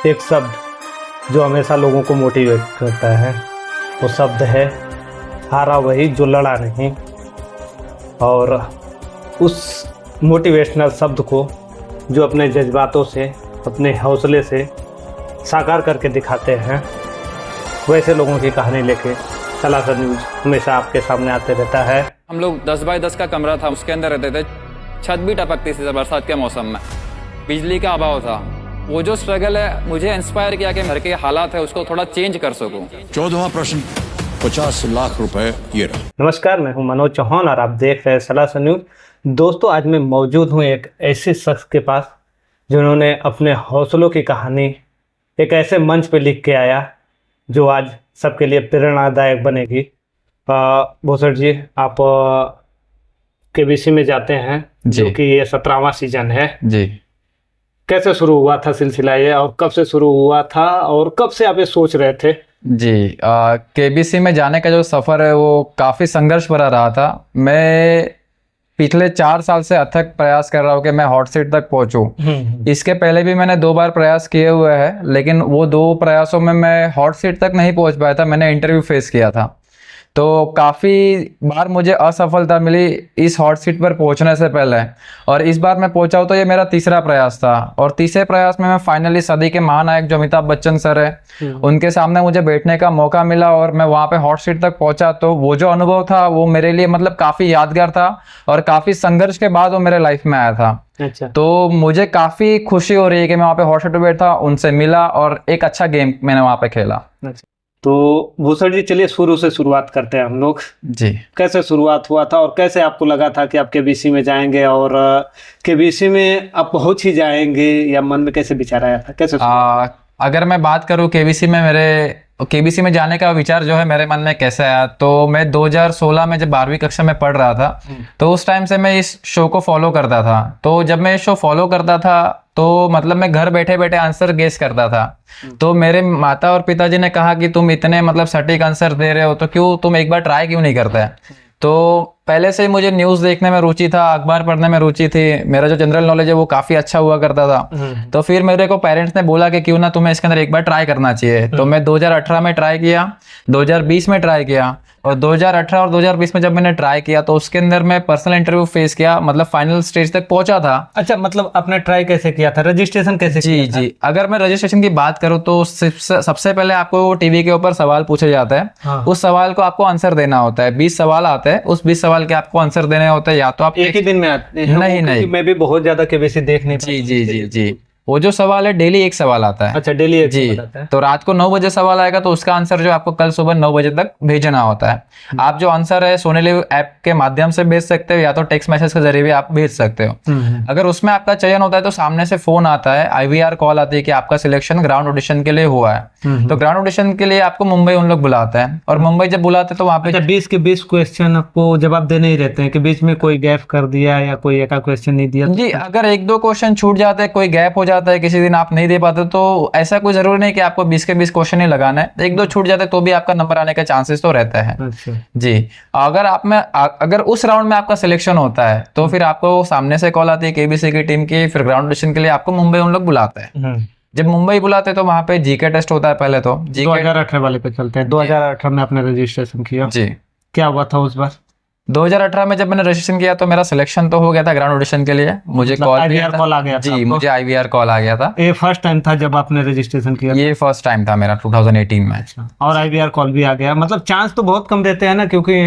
एक शब्द जो हमेशा लोगों को मोटिवेट करता है, वो शब्द है हारा वही जो लड़ा नहीं। और उस मोटिवेशनल शब्द को जो अपने जज्बातों से, अपने हौसले से साकार करके दिखाते हैं, वैसे लोगों की कहानी लेके सलासर न्यूज़ हमेशा आपके सामने आते रहता है। हम लोग 10 बाय 10 का कमरा था, उसके अंदर रहते थे। छत भी टपकती थी बरसात के मौसम में, बिजली का अभाव था। वो जो स्ट्रगल है मुझे इंस्पायर किया कि घर के हालात है उसको थोड़ा चेंज कर सकूं। 14वां प्रश्न 50 लाख रुपए ये रहा। नमस्कार, मैं हूं मनोज चौहान और आप देख रहे हैं सलासर न्यूज़। दोस्तों, आज मैं मौजूद हूं एक ऐसे शख्स के पास जिन्होंने अपने हौसलों की कहानी एक ऐसे मंच पे लिख के आया जो आज सबके लिए प्रेरणादायक बनेगी। भूसड़ जी, आप केबीसी में जाते हैं, जो कि ये 17वां सीजन है जी। कैसे शुरू हुआ था सिलसिला ये, और कब से शुरू हुआ था, और कब से आप ये सोच रहे थे? जी, केबीसी में जाने का जो सफ़र है वो काफ़ी संघर्ष भरा रहा था। मैं पिछले 4 साल से अथक प्रयास कर रहा हूँ कि मैं हॉट सीट तक पहुँचूँ। इसके पहले भी मैंने 2 बार प्रयास किए हुए हैं, लेकिन वो 2 प्रयासों में मैं हॉट सीट तक नहीं पहुँच पाया था। मैंने इंटरव्यू फेस किया था, तो काफ़ी बार मुझे असफलता मिली इस हॉट सीट पर पहुंचने से पहले। और इस बार मैं पहुंचा हूँ तो ये मेरा तीसरा प्रयास था, और तीसरे प्रयास में मैं फाइनली सदी के महानायक जो अमिताभ बच्चन सर है उनके सामने मुझे बैठने का मौका मिला और मैं वहाँ पे हॉट सीट तक पहुंचा। तो वो जो अनुभव था वो मेरे लिए मतलब काफ़ी यादगार था, और काफ़ी संघर्ष के बाद वो मेरे लाइफ में आया था। अच्छा। तो मुझे काफ़ी खुशी हो रही है कि मैं वहाँ पे हॉट सीट पर बैठा, उनसे मिला और एक अच्छा गेम मैंने वहाँ पे खेला। अच्छा, तो भूसड़ जी, चलिए शुरू से शुरुआत करते हैं हम लोग। जी, कैसे शुरुआत हुआ था और कैसे आपको लगा था कि आप केबीसी में जाएंगे, और केबीसी में आप पहुंच ही जाएंगे, या मन में कैसे विचार आया था, कैसे? अगर मैं बात करूं केबीसी में जाने का विचार जो है मेरे मन में कैसे आया, तो मैं 2016 में जब 12वीं कक्षा में पढ़ रहा था, तो उस टाइम से मैं इस शो को फॉलो करता था। तो जब मैं इस शो फॉलो करता था तो मतलब मैं घर बैठे बैठे आंसर गेस करता था। तो मेरे माता और पिताजी ने कहा कि तुम इतने मतलब सटीक आंसर दे रहे हो, तो क्यों तुम एक बार ट्राई क्यों नहीं करते? तो पहले से ही मुझे न्यूज़ देखने में रुचि था, अखबार पढ़ने में रुचि थी, मेरा जो जनरल नॉलेज है वो काफ़ी अच्छा हुआ करता था। तो फिर मेरे को पेरेंट्स ने बोला कि क्यों ना तुम्हें इसके अंदर एक बार ट्राई करना चाहिए। तो मैं 2018 में ट्राई किया, 2020 में ट्राई किया, और 2018 और 2020 में जब मैंने ट्राई किया तो उसके अंदर मैं पर्सनल इंटरव्यू फेस किया, मतलब फाइनल स्टेज तक पहुंचा था। अच्छा, मतलब आपने ट्राई कैसे किया था, रजिस्ट्रेशन कैसे किया था? जी, अगर मैं रजिस्ट्रेशन की बात करूं तो सबसे पहले आपको टीवी के ऊपर सवाल पूछे जाते हैं। हाँ। उस सवाल को आपको आंसर देना होता है। 20 सवाल आते हैं, उस 20 सवाल के आपको आंसर देने होते हैं। या तो आप एक ही दिन में आते हैं? नहीं, मैं भी बहुत ज्यादा केबीसी देख नहीं पाता। जी, वो जो सवाल है डेली एक सवाल आता है। अच्छा, डेली एक जी, सवाल आता है। तो रात को 9 बजे सवाल आएगा, तो उसका आंसर जो आपको कल सुबह 9 बजे तक भेजना होता है। आप जो आंसर है सोने लिव ऐप के माध्यम से भेज सकते हो, या तो टेक्स्ट मैसेज के जरिए भी आप भेज सकते हो। अगर उसमें आपका चयन होता है तो सामने से फोन आता है, IVR कॉल आती है कि आपका सिलेक्शन ग्राउंड ऑडिशन के लिए हुआ है। तो ग्राउंड ऑडिशन के लिए आपको मुंबई उन लोग बुलाते हैं, और मुंबई जब बुलाते हैं तो वहाँ पे 20 के 20 क्वेश्चन आपको जवाब देने ही रहते हैं कि बीच में कोई गैप कर दिया या कोई एक क्वेश्चन नहीं दिया? जी, अगर 1-2 क्वेश्चन छूट जाते हैं, कोई गैप हो जाता है, किसी दिन आप नहीं दे पाते, तो ऐसा कोई जरूरी नहीं कि आपको 20 के 20 क्वेश्चन ही लगाना है। 1-2 छूट जाते तो भी आपका नंबर आने के चांसेस तो रहते हैं। अच्छा। जी, अगर उस राउंड में आपका सिलेक्शन होता है तो फिर आपको सामने से कॉल आती है केबीसी की टीम की, फिर ग्राउंड ऑडिशन के लिए आपको मुंबई उन लोग बुलाते हैं। जब मुंबई बुलाते हैं तो वहाँ पे जीके टेस्ट होता है। पहले तो 2018 वाले पे चलते हैं। 2018 में आपने रजिस्ट्रेशन किया जी, क्या हुआ था उस बार? 2018 में जब मैंने रजिस्ट्रेशन किया तो मेरा सिलेक्शन तो हो गया था ग्राउंड ऑडिशन के लिए। मुझे कॉल IVR कॉल आ गया था? जी, मुझे IVR कॉल आ गया था। ये फर्स्ट टाइम था जब आपने रजिस्ट्रेशन किया? ये फर्स्ट टाइम था मेरा 2018 में। अच्छा, और IVR कॉल भी आ गया। मतलब चांस तो बहुत कम देते हैं ना, क्योंकि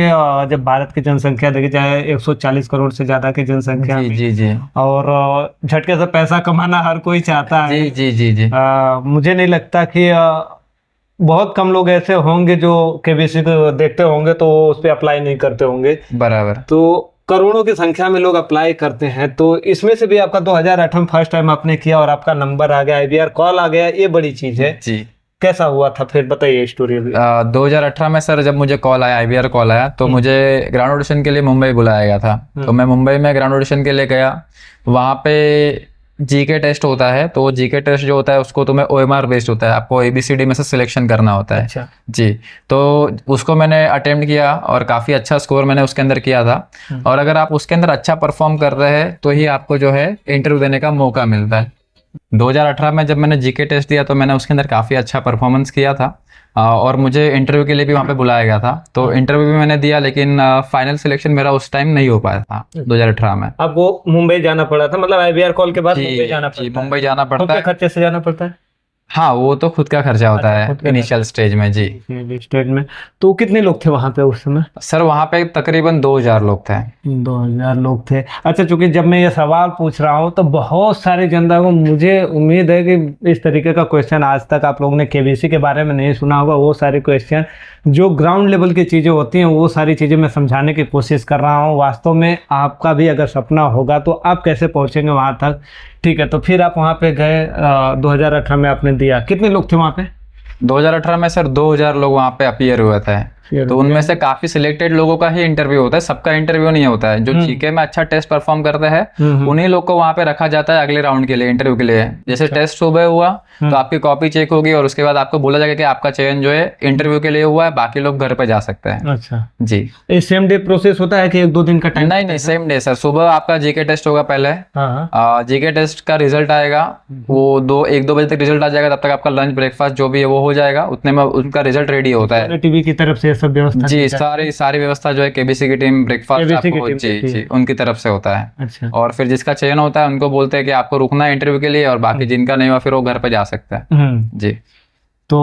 जब भारत की जनसंख्या देखी जाए 140 करोड़ से ज्यादा की जनसंख्या में, जी, और झटके से पैसा कमाना हर कोई चाहता है। जी। मुझे नहीं लगता कि बहुत कम लोग ऐसे होंगे जो केबीसी को देखते होंगे तो उस पर अप्लाई नहीं करते होंगे। बराबर। तो करोड़ों की संख्या में लोग अप्लाई करते हैं, तो इसमें से भी आपका 2018 में फर्स्ट टाइम आपने किया और आपका नंबर आ गया, IVR कॉल आ गया, ये बड़ी चीज है। जी, कैसा हुआ था फिर, बताइए स्टोरी। 2018 में सर जब मुझे कॉल आया, IVR कॉल आया, तो मुझे ग्राउंड ऑडिशन के लिए मुंबई बुलाया गया था। तो मैं मुंबई में ग्राउंड ऑडिशन के लिए गया। वहाँ पे जीके टेस्ट होता है, तो जीके टेस्ट जो होता है उसको तुम्हें OMR बेस्ड होता है, आपको ABCD में से सिलेक्शन करना होता है। अच्छा। जी, तो उसको मैंने अटेम्प्ट किया और काफ़ी अच्छा स्कोर मैंने उसके अंदर किया था। और अगर आप उसके अंदर अच्छा परफॉर्म कर रहे हैं तो ही आपको जो है इंटरव्यू देने का मौका मिलता है। 2018 में जब मैंने जीके टेस्ट दिया तो मैंने उसके अंदर काफ़ी अच्छा परफॉर्मेंस किया था और मुझे इंटरव्यू के लिए भी वहाँ पे बुलाया गया था। तो इंटरव्यू भी मैंने दिया, लेकिन फाइनल सिलेक्शन मेरा उस टाइम नहीं हो पाया था 2018 में। आपको मुंबई जाना पड़ा था, मतलब IVR कॉल के बाद जी मुंबई जाना जी, पड़ता है? मुंबई जाना खुद पड़ता के है। खर्चे से जाना पड़ता है? हाँ, वो तो खुद का खर्चा होता अच्छा, है खुद का इनिशियल स्टेज में जी। स्टेट में। तो कितने लोग थे वहां पे उस समय? सर वहाँ पे तकरीबन 2000 लोग थे। 2000 लोग थे। अच्छा, चूंकि जब मैं ये सवाल पूछ रहा हूँ तो बहुत सारी जनता को, मुझे उम्मीद है कि इस तरीके का क्वेश्चन आज तक आप लोगों ने केबीसी के बारे में नहीं सुना होगा। वो सारे क्वेश्चन जो ग्राउंड लेवल की चीज़ें होती हैं वो सारी चीज़ें मैं समझाने की कोशिश कर रहा हूँ। वास्तव में आपका भी अगर सपना होगा तो आप कैसे पहुँचेंगे वहाँ तक। ठीक है, तो फिर आप वहाँ पे गए, 2018 में आपने दिया। कितने लोग थे वहाँ पे? 2018 में सर 2000 लोग वहाँ पे अपीयर हुए थे। तो उनमें से काफी सिलेक्टेड लोगों का ही इंटरव्यू होता है, सबका इंटरव्यू नहीं होता है। जो जीके में अच्छा टेस्ट परफॉर्म करते हैं उन्हीं लोग को वहाँ पे रखा जाता है अगले राउंड के लिए, इंटरव्यू के लिए। जैसे टेस्ट सुबह हुआ तो आपकी कॉपी चेक होगी और उसके बाद आपको बोला जाएगा कि आपका चयन जो है इंटरव्यू के लिए हुआ है, बाकी लोग घर पे जा सकते हैं। अच्छा जी। ये सेम डे प्रोसेस होता है कि 1-2 दिन का टाइम? नहीं, सेम डे सर। सुबह आपका जीके टेस्ट होगा पहले। हाँ। जीके टेस्ट का रिजल्ट आएगा, वो 1-2 बजे तक रिजल्ट आ जाएगा। तब तक आपका लंच ब्रेकफास्ट जो भी है वो हो जाएगा, उतने में उनका रिजल्ट रेडी होता है। टीवी की तरफ से सब व्यवस्था? जी, सारी व्यवस्था जो है केबीसी की टीम, ब्रेकफास्ट आपको जी उनकी तरफ से होता है। अच्छा। और फिर जिसका चयन होता है उनको बोलते हैं कि आपको रुकना है इंटरव्यू के लिए, और बाकी जिनका नहीं हुआ फिर वो घर पे जा सकता है। जी। तो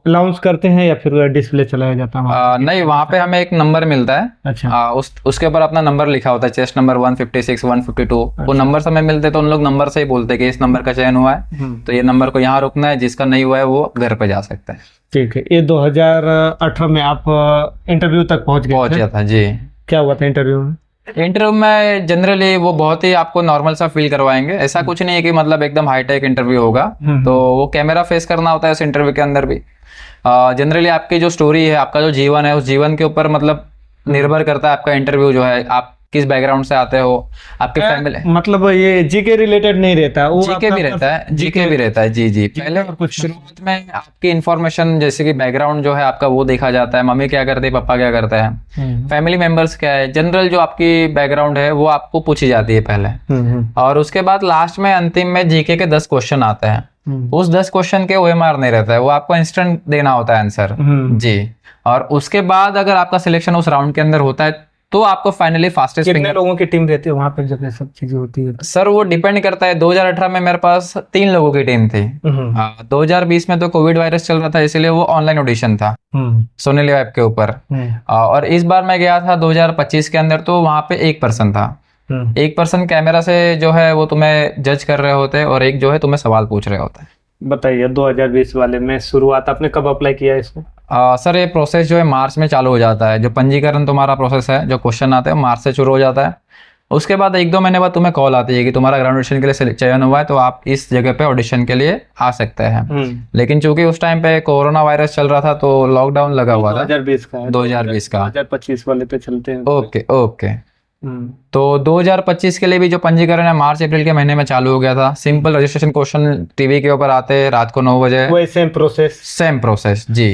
अनाउंस करते हैं या फिर डिस्प्ले चलाया जाता है? नहीं, वहाँ पे हमें एक नंबर मिलता है। अच्छा। उसके ऊपर अपना नंबर लिखा होता है, चेस्ट नंबर 156, 152। वो नंबर से हमें मिलते तो उन लोग नंबर से ही बोलते हैं कि इस नंबर का चयन हुआ है तो ये नंबर को यहाँ रुकना है, जिसका नहीं हुआ है वो घर पे जा सकता है। ठीक है। ये 2018 में आप इंटरव्यू तक पहुंच गया था जी। क्या हुआ था इंटरव्यू में? इंटरव्यू में जनरली वो बहुत ही आपको नॉर्मल सा फील करवाएंगे। ऐसा कुछ नहीं है कि मतलब एकदम हाईटेक इंटरव्यू होगा। तो वो कैमरा फेस करना होता है उस इंटरव्यू के अंदर भी। जनरली आपकी जो स्टोरी है, आपका जो जीवन है, उस जीवन के ऊपर मतलब निर्भर करता है आपका इंटरव्यू जो है। आप किस बैकग्राउंड से आते हो, आपके फैमिली, मतलब ये जीके रिलेटेड नहीं रहता? वो जीके भी रहता है, जीके भी रहता है जी जी। पहले शुरुआत में आपकी इन्फॉर्मेशन जैसे कि बैकग्राउंड जो है आपका वो देखा जाता है, मम्मी क्या करते हैं, पापा क्या करते हैं, फैमिली मेंबर्स क्या है, जनरल जो आपकी बैकग्राउंड है वो आपको पूछी जाती है पहले। और उसके बाद लास्ट में अंतिम में जीके के 10 क्वेश्चन आते हैं। उस 10 क्वेश्चन के OMR नहीं रहता है, वो आपको इंस्टेंट देना होता है आंसर जी। और उसके बाद अगर आपका सिलेक्शन उस राउंड के अंदर होता है तो आपको फाइनली फास्टेस्ट कितने लोगों की टीम रहती है वहां पे जब ये सब चीजें होती है? सर वो डिपेंड करता है। 2018 में मेरे पास 3 लोगों की टीम थी। 2020 में तो कोविड वायरस चल रहा था, इसलिए वो ऑनलाइन ऑडिशन था सोनी लिव ऐप के ऊपर। और इस बार मैं गया था 2025 के अंदर, तो वहां पे 1 पर्सन था। 1 पर्सन कैमरा से जो है वो तुम्हें जज कर रहे होते हैं और एक जो है तुम्हें सवाल पूछ रहे होते हैं। बताइए 2020 वाले में शुरुआत आपने कब अप्लाई किया इसको? सर ये प्रोसेस जो है मार्च में चालू हो जाता है। जो पंजीकरण तुम्हारा प्रोसेस है, जो क्वेश्चन आते हैं मार्च से शुरू हो जाता है। उसके बाद 1-2 महीने बाद तुम्हें कॉल आती है कि तुम्हारा ग्रेजुएशन के लिए चयन हुआ है, तो आप इस जगह पे ऑडिशन के लिए आ सकते हैं। लेकिन चूंकि उस टाइम पे कोरोना वायरस चल रहा था तो लॉकडाउन लगा हुआ था। 2020 का? 2020 का। 2025 वाले पे चलते हैं। ओके। तो 2025 के लिए भी जो पंजीकरण है मार्च अप्रैल के महीने में चालू हो गया था। सिंपल रजिस्ट्रेशन क्वेश्चन टीवी के ऊपर आते हैं रात को 9 बजे। वही सेम प्रोसेस जी।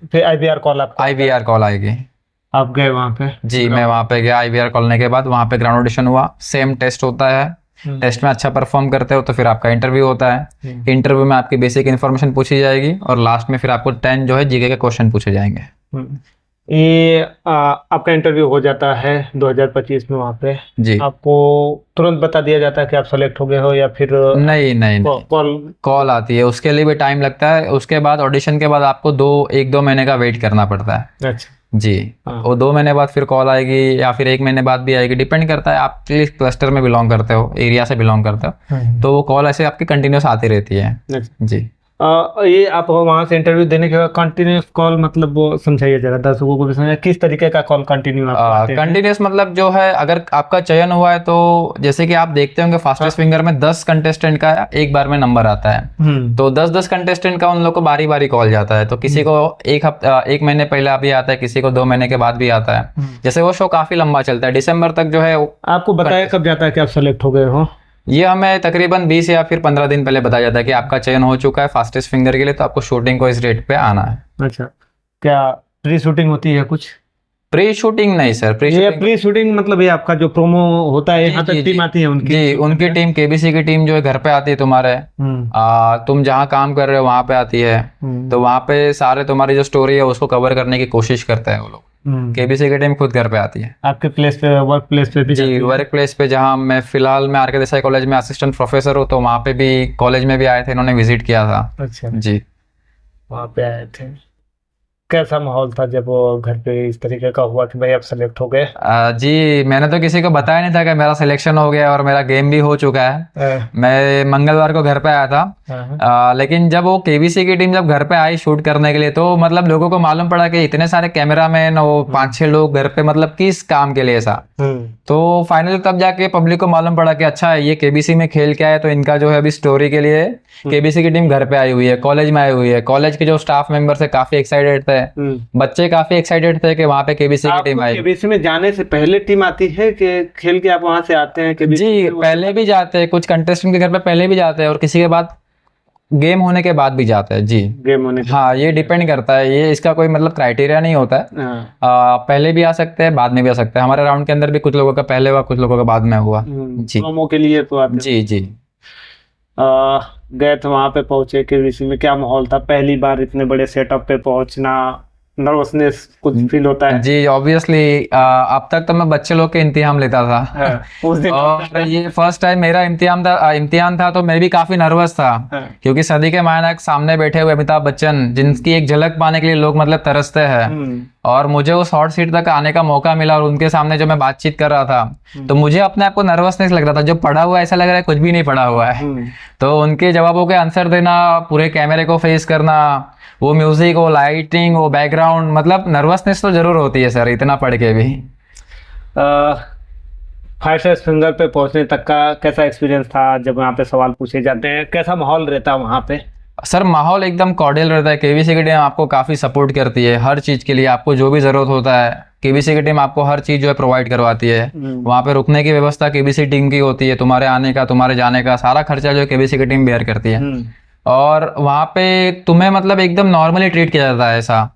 फिर IVR कॉल? आपको IVR कॉल आएगी। आप गए वहां पे? जी, मैं वहां पे गया। IVR कॉल के बाद वहां पे ग्राउंड ऑडिशन हुआ। सेम टेस्ट होता है। टेस्ट में अच्छा परफॉर्म करते हो तो फिर आपका इंटरव्यू होता है। इंटरव्यू में आपकी बेसिक इन्फॉर्मेशन पूछी जाएगी और लास्ट में फिर आपको 10 जो है जीके के क्वेश्चन पूछे जाएंगे। ये आपका इंटरव्यू हो जाता है 2025 में वहाँ पे जी। आपको तुरंत बता दिया जाता है कि आप सेलेक्ट हो गए हो या फिर नहीं कॉल आती है, उसके लिए भी टाइम लगता है। उसके बाद ऑडिशन के बाद आपको 1-2 महीने का वेट करना पड़ता है। अच्छा जी। वो 2 महीने बाद फिर कॉल आएगी या फिर 1 महीने बाद भी आएगी, डिपेंड करता है आप किस क्लस्टर में बिलोंग करते हो, एरिया से बिलोंग करते हो। तो वो कॉल ऐसे आपकी कंटिन्यूस आती रहती है जी। ये आप वहाँ से इंटरव्यू देने के बाद कंटिन्यूस कॉल, मतलब वो समझाइए जरा, दर्शकों को भी समझाइए किस तरीके का कॉल कंटिन्यू कंटिन्यूस मतलब जो है अगर आपका चयन हुआ है तो जैसे कि आप देखते होंगे फास्टेस्ट फिंगर में 10 कंटेस्टेंट का एक बार में नंबर आता है। तो 10 कंटेस्टेंट का उन लोग को बारी बारी कॉल जाता है। तो किसी को 1 महीने पहले भी आता है, किसी को 2 महीने के बाद भी आता है। जैसे वो शो काफी लंबा चलता है, दिसंबर तक जो है। आपको बताया कब जाता है कि आप सेलेक्ट हो गए हो? ये हमें तकरीबन 20 या फिर 15 दिन पहले बताया जाता है कि आपका चयन हो चुका है फास्टेस्ट फिंगर के लिए, तो आपको शूटिंग को इस डेट पे आना है। अच्छा, क्या प्री शूटिंग होती है कुछ? प्री शूटिंग नहीं सर, प्री ये शूटिंग प्री शूटिंग मतलब ये आपका जो प्रोमो होता है यहाँ तक टीम आती है उनकी? जी, उनकी टीम, केबीसी की टीम जो है घर पे आती है तुम्हारे। तुम जहाँ काम कर रहे हो वहां पे आती है, तो वहां पे सारे तुम्हारी जो स्टोरी है उसको कवर करने की कोशिश करते हैं वो लोग। केबीसी की टीम खुद घर पे आती है। आपके प्लेस पे, वर्क प्लेस पे भी जाती जी, है? वर्क प्लेस पे, जहाँ मैं फिलहाल मैं आर के देसाई कॉलेज में असिस्टेंट प्रोफेसर हूँ, तो वहाँ पे भी कॉलेज में भी आए थे, इन्होंने विजिट किया था। अच्छा, जी। वहाँ पे आए थे। कैसा माहौल था जब वो घर पे इस तरीके का हुआ कि भाई आप सेलेक्ट हो गए? जी, मैंने तो किसी को बताया नहीं था कि मेरा सिलेक्शन हो गया और मेरा गेम भी हो चुका है। मैं मंगलवार को घर पे आया था। लेकिन जब वो केबीसी की टीम जब घर पे आई शूट करने के लिए, तो मतलब लोगों को मालूम पड़ा कि इतने सारे कैमरामैन, वो 5-6 लोग घर पे, मतलब किस काम के लिए ऐसा। तो फाइनली तब जाके पब्लिक को मालूम पड़ा कि अच्छा ये केबीसी में खेल के आए, तो इनका जो है अभी स्टोरी के लिए केबीसी की टीम घर पे आई हुई है, कॉलेज में आई हुई है। कॉलेज के जो स्टाफ मेंबर्स है काफी एक्साइटेड थे, बच्चे काफी एक्साइटेड थे कि वहाँ पे केबीसी की टीम आई। केबीसी में जाने से पहले टीम आती है कि खेल के आप वहां से आते हैं केबीसी? जी, पहले भी जाते हैं, कुछ कंटेस्टेंट के घर पे पहले भी जाते हैं और किसी के बाद गेम होने के बाद भी जाते हैं। जी, गेम होने के हाँ, ये डिपेंड करता है, ये इसका कोई मतलब क्राइटेरिया नहीं होता है। पहले भी आ सकते हैं, बाद में भी आ सकते हैं। हमारे राउंड के अंदर भी कुछ लोगों का पहले हुआ, कुछ लोगों का बाद में हुआ। जी, प्रोमो के लिए तो आप जी जी। गए थे, वहां पे पहुंचे केबीसी में, क्या माहौल था? पहली बार इतने बड़े सेटअप पे पहुंचना, नर्वसनेस कुछ फील होता है? जी, ऑब्वियसली अब तक तो मैं बच्चे लोग के इम्तिहान लेता था। उस दिन और ये फर्स्ट टाइम मेरा इम्तिहान था, तो मैं भी काफी नर्वस था, क्योंकि सदी के महानायक सामने बैठे हुए अमिताभ बच्चन, जिनकी एक झलक पाने के लिए लोग मतलब तरसते हैं। और मुझे उस हॉट सीट तक आने का मौका मिला और उनके सामने जो मैं बातचीत कर रहा था, तो मुझे अपने आप को नर्वसनेस लग रहा था। जो पढ़ा हुआ है ऐसा लग रहा है कुछ भी नहीं पढ़ा हुआ है। तो उनके जवाबों के आंसर देना, पूरे कैमरे को फेस करना, वो म्यूजिक, वो लाइटिंग, वो बैकग्राउंड, मतलब नर्वसनेस तो जरूर होती है सर, इतना पढ़ के भी। फाइव फिंगर पे पहुंचने तक का कैसा एक्सपीरियंस था? जब वहाँ पे सवाल पूछे जाते हैं, कैसा माहौल रहता है वहाँ पे? सर, माहौल एकदम कॉर्डियल रहता है। केबीसी की टीम आपको काफी सपोर्ट करती है हर चीज के लिए, आपको जो भी जरूरत होता है केबीसी की टीम आपको हर चीज जो है प्रोवाइड करवाती है। वहाँ पे रुकने की व्यवस्था केबीसी टीम की होती है, तुम्हारे आने का, तुम्हारे जाने का सारा खर्चा जो है केबीसी की टीम बेयर करती है। और वहाँ पे तुम्हें मतलब एकदम नॉर्मली ट्रीट किया जाता है। ऐसा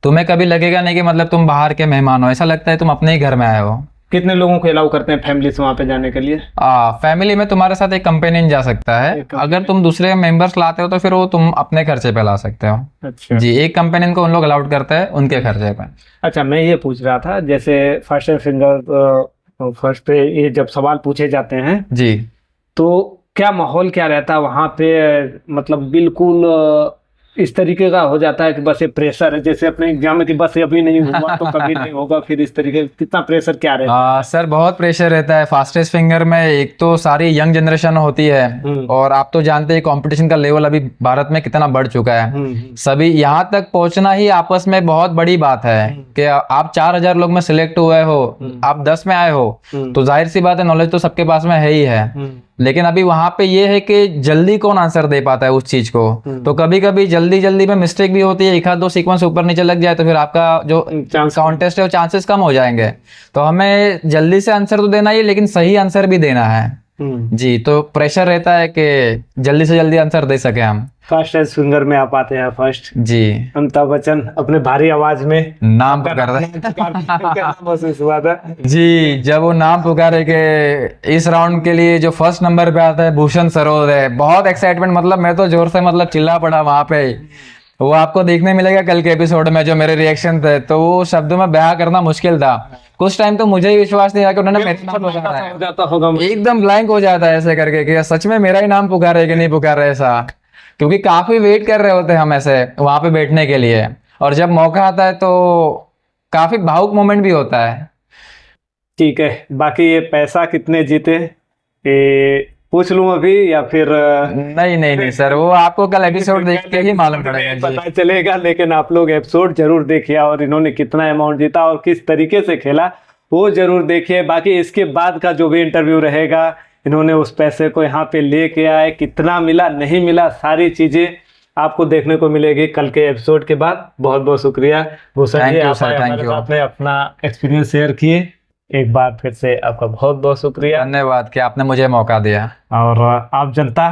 तुम्हें कभी लगेगा नहीं कि मतलब तुम बाहर के मेहमान हो, ऐसा लगता है तुम अपने ही घर में आए हो। कितने लोगों को अलाउ करते हैं फैमिली से वहाँ पे जाने के लिए? फैमिली में तुम्हारे साथ एक कंपेनियन जा सकता है। अगर तुम दूसरे मेंबर्स लाते हो तो फिर वो तुम अपने खर्चे पे ला सकते हो। अच्छा जी, एक कंपेनियन को उन लोग अलाउड करते हैं उनके खर्चे पे। अच्छा, मैं ये पूछ रहा था, जैसे फर्स्ट फिंगर फर्स्ट पे ये जब सवाल पूछे जाते हैं जी, तो क्या माहौल क्या रहता है वहाँ पे? मतलब बिल्कुल इस तरीके का हो जाता है कि बस ये प्रेशर है, जैसे अपने एग्जाम में कि बस अभी नहीं हुआ तो कभी नहीं होगा, फिर इस तरीके कितना प्रेशर क्या रहता है? सर बहुत प्रेशर रहता है फास्टेस्ट फिंगर में। एक तो सारी यंग जनरेशन होती है और आप तो जानते हैं कंपटीशन का लेवल अभी भारत में कितना बढ़ चुका है। सभी यहाँ तक पहुंचना ही आपस में बहुत बड़ी बात है कि आप 4000 लोग में सिलेक्ट हुए हो, आप 10 में आए हो, तो जाहिर सी बात है नॉलेज तो सबके पास में है ही है। लेकिन अभी वहां पे ये है कि जल्दी कौन आंसर दे पाता है उस चीज को। तो कभी कभी जल्दी में मिस्टेक भी होती है, एक आध दो सीक्वेंस ऊपर नीचे लग जाए तो फिर आपका जो कॉन्टेस्ट है वो चांसेस कम हो जाएंगे। तो हमें जल्दी से आंसर तो देना ही, लेकिन सही आंसर भी देना है। जी, तो प्रेशर रहता है कि जल्दी से जल्दी आंसर दे सके हम। फर्स्ट फिंगर में आप आते हैं फर्स्ट। जी, अमिताभ बच्चन अपने भारी आवाज में नाम पुकार महसूस हुआ था? जी, जब वो नाम पुकारे कि इस राउंड के लिए जो फर्स्ट नंबर पे आता है भूषण सरोद है, बहुत एक्साइटमेंट, मतलब मैं तो जोर से मतलब चिल्ला पड़ा वहां पे। वो आपको देखने मिलेगा कल के एपिसोड में जो मेरे रिएक्शन थे, तो वो शब्दों में बयां करना मुश्किल था। कुछ टाइम तो मुझे ही विश्वास नहीं आया कि उन्होंने मेरा नाम पुकारा है। एकदम ब्लैंक हो जाता है ऐसे करके कि सच में मेरा ही नाम पुकारा है कि नहीं पुकारा है, ऐसा। क्योंकि काफी वेट कर रहे होते हैं हम ऐसे वहां पे बैठने के लिए, और जब मौका आता है तो काफी भावुक मोमेंट भी होता है। ठीक है, बाकी ये पैसा कितने जीते पूछ लूं अभी या फिर? नहीं सर, वो आपको कल एपिसोड देख के ही मालूम पड़ेगा, पता चलेगा। लेकिन आप लोग एपिसोड जरूर देखिए और इन्होंने कितना अमाउंट जीता और किस तरीके से खेला वो जरूर देखिए। बाकी इसके बाद का जो भी इंटरव्यू रहेगा, इन्होंने उस पैसे को यहाँ पे लेके आए, कितना मिला नहीं मिला, सारी चीजें आपको देखने को मिलेगी कल के एपिसोड के बाद। बहुत बहुत शुक्रिया भूषण जी, आप हमारे साथ में अपना एक्सपीरियंस शेयर किए। एक बार फिर से आपका बहुत बहुत शुक्रिया, धन्यवाद कि आपने मुझे मौका दिया। और आप जनता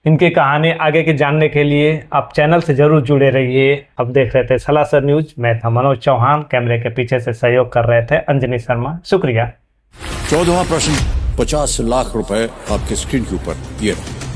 इनकी कहानी आगे की जानने के लिए आप चैनल से जरूर जुड़े रहिए। अब देख रहे थे सलासर न्यूज, मैं था मनोज चौहान, कैमरे के पीछे से सहयोग कर रहे थे अंजनी शर्मा। शुक्रिया। 14वां प्रश्न 50 लाख रुपए आपके स्क्रीन के ऊपर ये रहा।